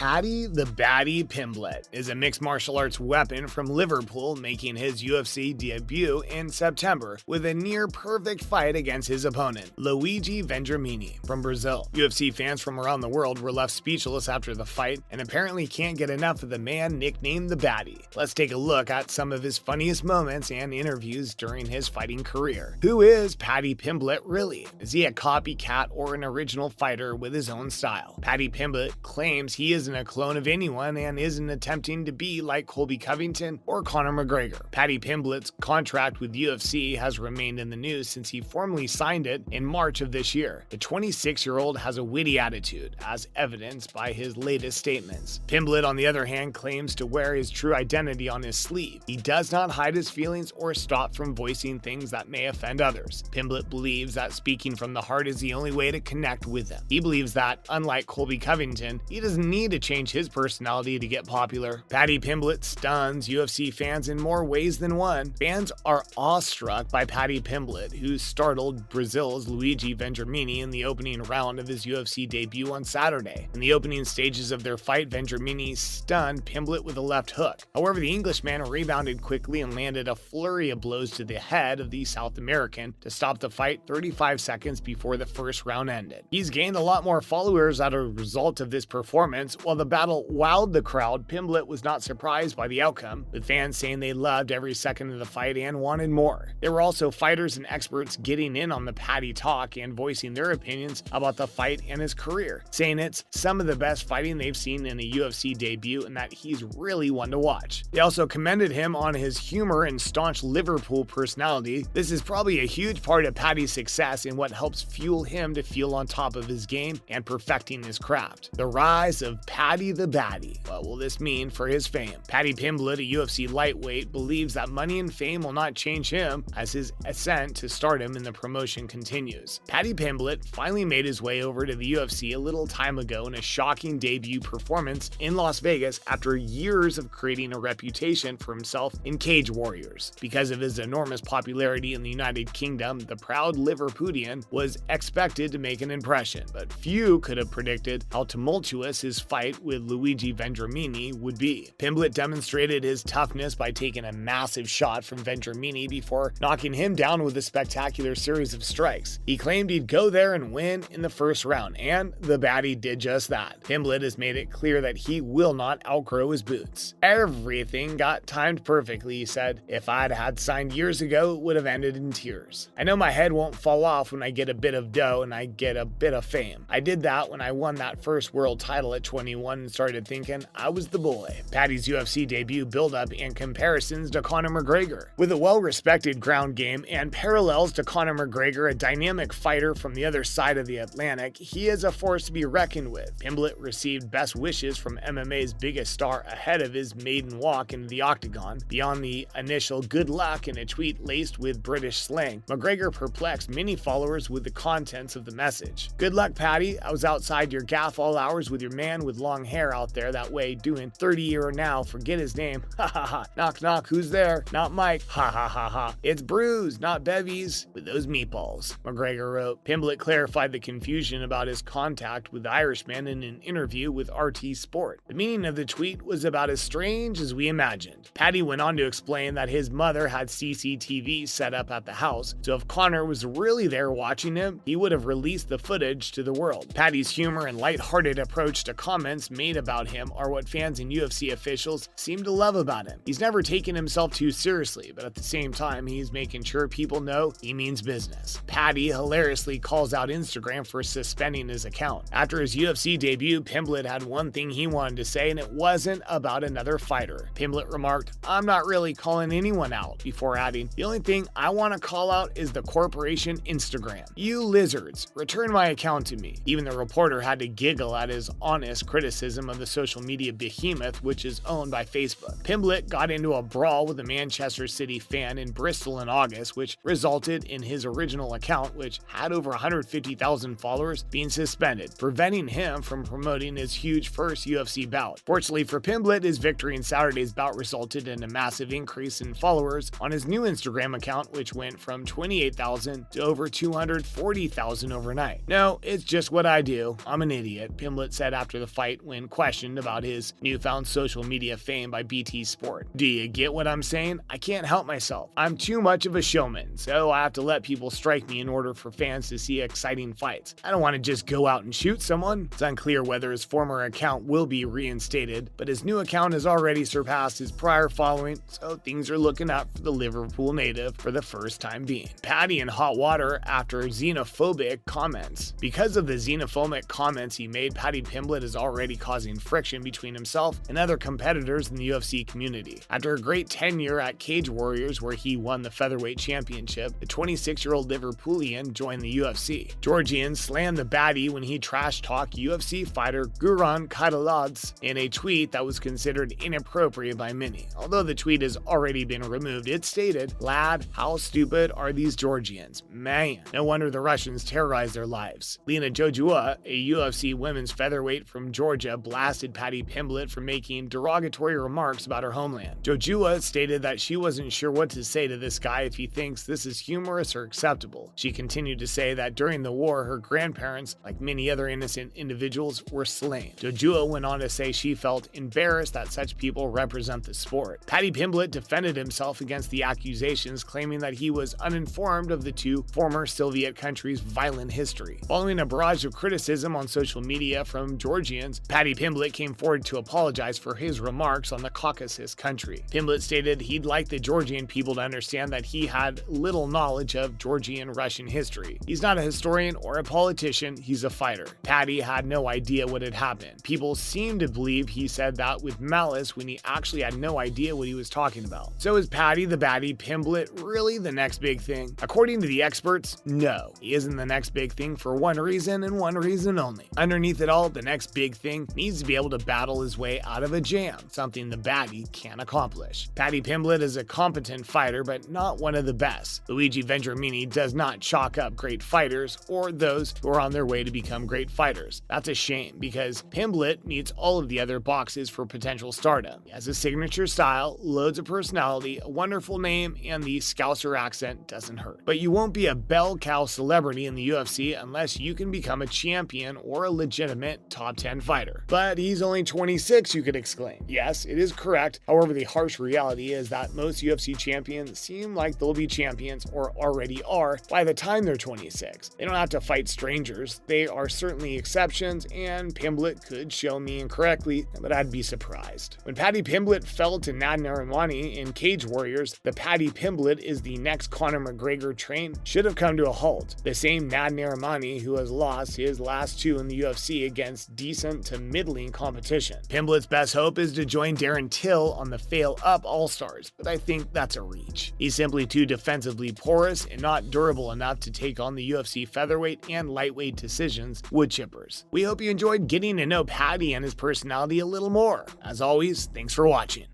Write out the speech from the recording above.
Paddy The Baddy Pimblett is a mixed martial arts weapon from Liverpool, making his UFC debut in September with a near-perfect fight against his opponent, Luigi Vendramini from Brazil. UFC fans from around the world were left speechless after the fight and apparently can't get enough of the man nicknamed The Baddy. Let's take a look at some of his funniest moments and interviews during his fighting career. Who is Paddy Pimblett really? Is he a copycat or an original fighter with his own style? Paddy Pimblett claims he isn't a clone of anyone and isn't attempting to be like Colby Covington or Conor McGregor. Paddy Pimblett's contract with UFC has remained in the news since he formally signed it in March of this year. The 26-year-old has a witty attitude, as evidenced by his latest statements. Pimblett, on the other hand, claims to wear his true identity on his sleeve. He does not hide his feelings or stop from voicing things that may offend others. Pimblett believes that speaking from the heart is the only way to connect with them. He believes that, unlike Colby Covington, he doesn't need to change his personality to get popular. Paddy Pimblett stuns UFC fans in more ways than one. Fans are awestruck by Paddy Pimblett, who startled Brazil's Luigi Vendramini in the opening round of his UFC debut on Saturday. In the opening stages of their fight, Vendramini stunned Pimblett with a left hook. However, the Englishman rebounded quickly and landed a flurry of blows to the head of the South American to stop the fight 35 seconds before the first round ended. He's gained a lot more followers as a result of this performance. While the battle wowed the crowd, Pimblett was not surprised by the outcome, with fans saying they loved every second of the fight and wanted more. There were also fighters and experts getting in on the Paddy talk and voicing their opinions about the fight and his career, saying it's some of the best fighting they've seen in a UFC debut and that he's really one to watch. They also commended him on his humor and staunch Liverpool personality. This is probably a huge part of Paddy's success and what helps fuel him to feel on top of his game and perfecting his craft. The rise of Paddy the Baddy. What will this mean for his fame? Paddy Pimblett, a UFC lightweight, believes that money and fame will not change him as his ascent to stardom in the promotion continues. Paddy Pimblett finally made his way over to the UFC a little time ago in a shocking debut performance in Las Vegas after years of creating a reputation for himself in Cage Warriors. Because of his enormous popularity in the United Kingdom, the proud Liverpudlian was expected to make an impression, but few could have predicted how tumultuous his fight with Luigi Vendramini would be. Pimblett demonstrated his toughness by taking a massive shot from Vendramini before knocking him down with a spectacular series of strikes. He claimed he'd go there and win in the first round, and the Baddy did just that. Pimblett has made it clear that he will not outgrow his boots. Everything got timed perfectly, he said. If I'd had signed years ago, it would have ended in tears. I know my head won't fall off when I get a bit of dough and I get a bit of fame. I did that when I won that first world title at 21 and started thinking I was the boy. Paddy's UFC debut build-up and comparisons to Conor McGregor. With a well-respected ground game and parallels to Conor McGregor, a dynamic fighter from the other side of the Atlantic, he is a force to be reckoned with. Pimblett received best wishes from MMA's biggest star ahead of his maiden walk into the octagon. Beyond the initial good luck in a tweet laced with British slang, McGregor perplexed many followers with the contents of the message. Good luck, Paddy. I was outside your gaff all hours with your man with long hair out there that way doing 30-year now, forget his name. Ha ha ha. Knock knock, who's there? Not Mike. Ha ha ha ha. It's Bruce, not Bevies, with those meatballs, McGregor wrote. Pimblett clarified the confusion about his contact with the Irishman in an interview with RT Sport. The meaning of the tweet was about as strange as we imagined. Paddy went on to explain that his mother had CCTV set up at the house, so if Conor was really there watching him, he would have released the footage to the world. Paddy's humor and lighthearted approach to comments made about him are what fans and UFC officials seem to love about him. He's never taken himself too seriously, but at the same time, he's making sure people know he means business. Paddy hilariously calls out Instagram for suspending his account. After his UFC debut, Pimblett had one thing he wanted to say, and it wasn't about another fighter. Pimblett remarked, "I'm not really calling anyone out," before adding, "The only thing I want to call out is the corporation Instagram. You lizards, return my account to me." Even the reporter had to giggle at his honest criticism of the social media behemoth, which is owned by Facebook. Pimblett got into a brawl with a Manchester City fan in Bristol in August, which resulted in his original account, which had over 150,000 followers, being suspended, preventing him from promoting his huge first UFC bout. Fortunately for Pimblett, his victory in Saturday's bout resulted in a massive increase in followers on his new Instagram account, which went from 28,000 to over 240,000 overnight. "No, it's just what I do. I'm an idiot," Pimblett said after the fight. fight when questioned about his newfound social media fame by BT Sport. Do you get what I'm saying? I can't help myself. I'm too much of a showman, so I have to let people strike me in order for fans to see exciting fights. I don't want to just go out and shoot someone. It's unclear whether his former account will be reinstated, but his new account has already surpassed his prior following, so things are looking up for the Liverpool native for the first time being. Paddy in hot water after xenophobic comments. Because of the xenophobic comments he made, Paddy Pimblett is already causing friction between himself and other competitors in the UFC community. After a great tenure at Cage Warriors, where he won the featherweight championship, the 26-year-old Liverpoolian joined the UFC. Georgian slammed the baddie when he trash-talked UFC fighter Guran Karaladze in a tweet that was considered inappropriate by many. Although the tweet has already been removed, it stated, "Lad, how stupid are these Georgians? Man, no wonder the Russians terrorize their lives." Lena Jojua, a UFC women's featherweight from Georgia, blasted Paddy Pimblett for making derogatory remarks about her homeland. Jojua stated that she wasn't sure what to say to this guy if he thinks this is humorous or acceptable. She continued to say that during the war, her grandparents, like many other innocent individuals, were slain. Jojua went on to say she felt embarrassed that such people represent the sport. Paddy Pimblett defended himself against the accusations, claiming that he was uninformed of the two former Soviet countries' violent history. Following a barrage of criticism on social media from Georgians, Paddy Pimblett came forward to apologize for his remarks on the Caucasus country. Pimblett stated he'd like the Georgian people to understand that he had little knowledge of Georgian-Russian history. He's not a historian or a politician, he's a fighter. Paddy had no idea what had happened. People seem to believe he said that with malice when he actually had no idea what he was talking about. So is Paddy the Baddy Pimblett really the next big thing? According to the experts, no. He isn't the next big thing for one reason and one reason only. Underneath it all, the next big thing needs to be able to battle his way out of a jam, something the baddie can't accomplish. Paddy Pimblett is a competent fighter, but not one of the best. Luigi Vendramini does not chalk up great fighters or those who are on their way to become great fighters. That's a shame, because Pimblett meets all of the other boxes for potential stardom. He has a signature style, loads of personality, a wonderful name, and the Scouser accent doesn't hurt. But you won't be a bell cow celebrity in the UFC unless you can become a champion or a legitimate top 10 fighter. But he's only 26, you could exclaim. Yes, it is correct. However, the harsh reality is that most UFC champions seem like they'll be champions or already are by the time they're 26. They don't have to fight strangers. They are certainly exceptions, and Pimblett could show me incorrectly, but I'd be surprised. When Paddy Pimblett fell to Vendramini in Cage Warriors, the Paddy Pimblett is the next Conor McGregor train should have come to a halt. The same Vendramini who has lost his last two in the UFC against decent to middling competition. Pimblett's best hope is to join Darren Till on the Fail Up All-Stars, but I think that's a reach. He's simply too defensively porous and not durable enough to take on the UFC featherweight and lightweight decisions wood chippers. We hope you enjoyed getting to know Paddy and his personality a little more. As always, thanks for watching.